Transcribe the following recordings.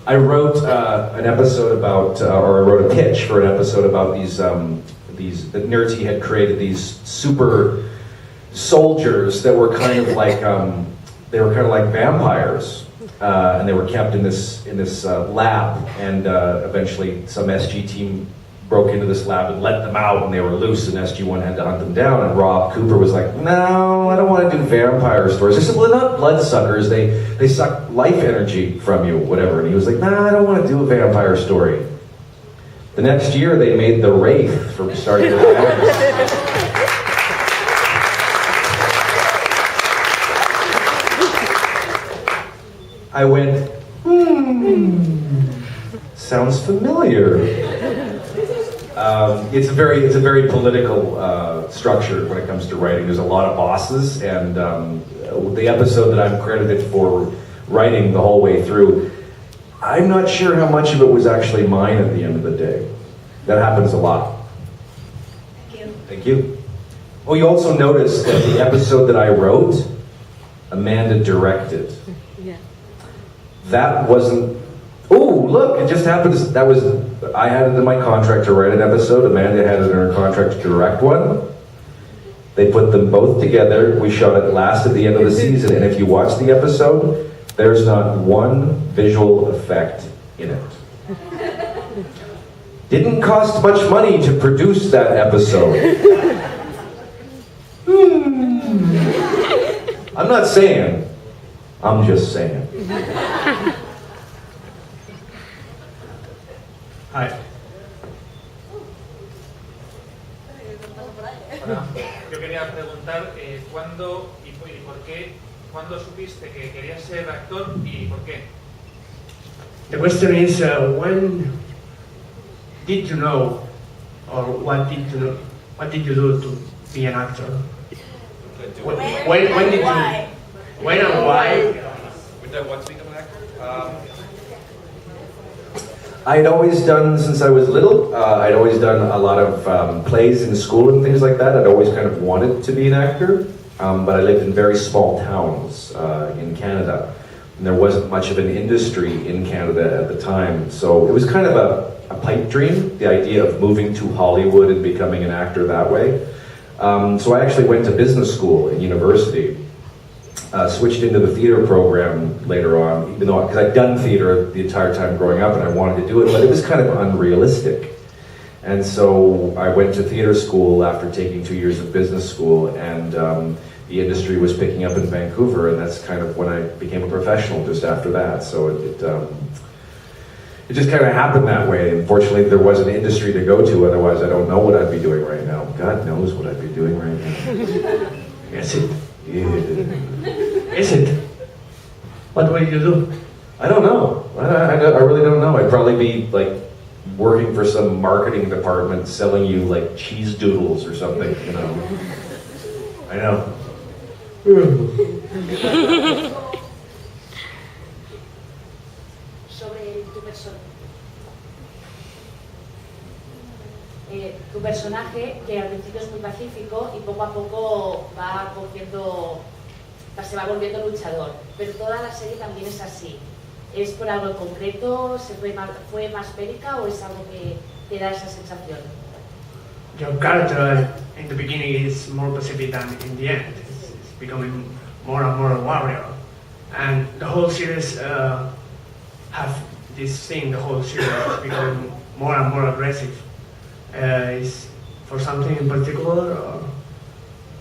I wrote an episode about, or I wrote a pitch for an episode about these that Nerdy had created these super soldiers that were kind of like vampires, and they were kept in this lab, and eventually some SG team broke into this lab and let them out, and they were loose, and SG-1 had to hunt them down, and Rob Cooper was like, no, I don't want to do vampire stories. I said, well, they're not bloodsuckers, they suck life energy from you, whatever, and he was like, nah, I don't want to do a vampire story. The next year, they made The Wraith from starting to end. I went, sounds familiar. It's a very political structure when it comes to writing. There's a lot of bosses, and the episode that I'm credited for writing the whole way through, I'm not sure how much of it was actually mine at the end of the day. That happens a lot. Thank you. Thank you. Oh, you also noticed that the episode that I wrote, Amanda directed. Yeah. That wasn't. Oh, look! It just happens. I had it in my contract to write an episode. Amanda had it in her contract to direct one. They put them both together. We shot it last at the end of the season, and if you watch the episode, there's not one visual effect in it. Didn't cost much money to produce that episode. I'm not saying. I'm just saying. Hi. Hola. Yo quería preguntar cuándo y por qué, cuándo supiste que querías ser actor y por qué. The question is, when did you know, or what did you do to be an actor? When did Why? you? When and why? What's become an actor? I'd always done, since I was little, I'd always done a lot of plays in school and things like that. I'd always kind of wanted to be an actor, but I lived in very small towns in Canada, and there wasn't much of an industry in Canada at the time. So it was kind of a pipe dream, the idea of moving to Hollywood and becoming an actor that way. So I actually went to business school in university. Switched into the theater program later on, even though, because I'd done theater the entire time growing up and I wanted to do it, but it was kind of unrealistic. And so I went to theater school after taking 2 years of business school, and the industry was picking up in Vancouver, and that's kind of when I became a professional just after that. So it just kind of happened that way. Unfortunately, there was an industry to go to, otherwise I don't know what I'd be doing right now. God knows what I'd be doing right now. Yes, it. Yeah. Is it? What will you do? I don't know. I really don't know. I'd probably be like working for some marketing department selling you like cheese doodles or something, you know. I know. Sobre tu persona. Tu personaje, que al principio es muy pacífico y poco a poco se va volviendo luchador, pero toda la serie también es así. ¿Es por algo en concreto? ¿Fue más bélica o es algo que te da esa sensación? Your character in the beginning is more pacific than in the end. It's becoming more and more a warrior. And the whole series have this thing, the whole series is becoming more and more aggressive. Is for something in particular? Or?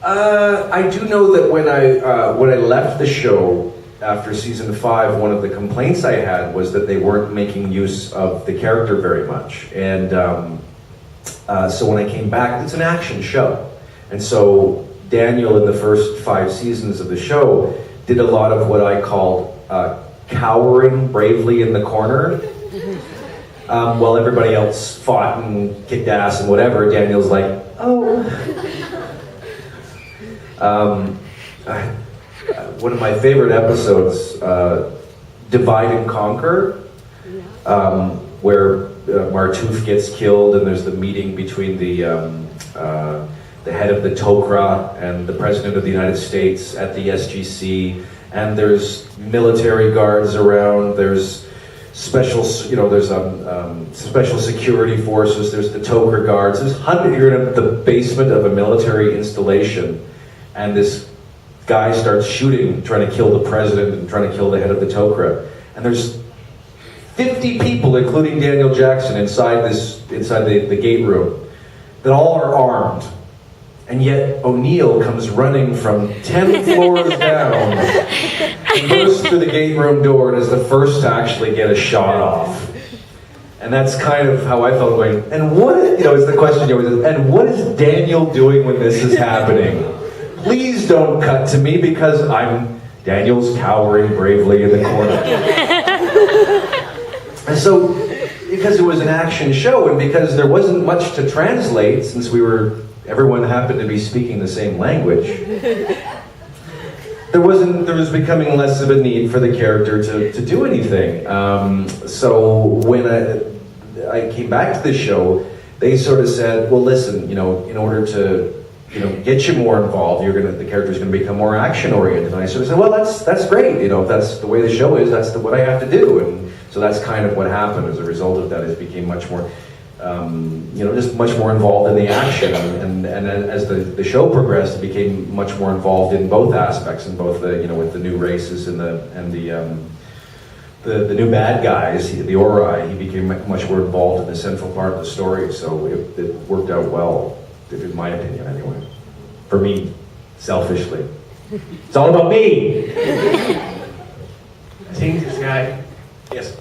I do know that when I left the show after season 5, one of the complaints I had was that they weren't making use of the character very much. And so when I came back, it's an action show. And so Daniel, in the first 5 seasons of the show, did a lot of what I called cowering bravely in the corner. While everybody else fought and kicked ass and whatever, Daniel's like, oh. One of my favorite episodes, Divide and Conquer, where Martouf gets killed and there's the meeting between the head of the Tok'ra and the President of the United States at the SGC, and there's military guards around, there's special, there's special security forces, there's the Tok'ra guards, you're in the basement of a military installation, and this guy starts shooting, trying to kill the president and trying to kill the head of the Tok'ra. And there's 50 people, including Daniel Jackson, inside the gate room, that all are armed. And yet O'Neill comes running from 10 floors down, bursts through the gate room door, and is the first to actually get a shot off. And that's kind of how I felt going, and what, is the question, and what is Daniel doing when this is happening? Please don't cut to me, because Daniel's cowering bravely in the corner. And so, because it was an action show, and because there wasn't much to translate, since everyone happened to be speaking the same language, there was becoming less of a need for the character to do anything. So when I came back to the show, they sort of said, well, listen, in order to get you more involved, the character's going to become more action oriented. And I sort of said, well, that's great. If that's the way the show is, that's what I have to do. And so that's kind of what happened as a result of that. It became much more, just much more involved in the action. And as the show progressed, it became much more involved in both aspects, in both with the new races and the new bad guys, the Ori. He became much more involved in the central part of the story. So it worked out well, in my opinion, anyway. For me, selfishly. It's all about me! I think this guy Yes.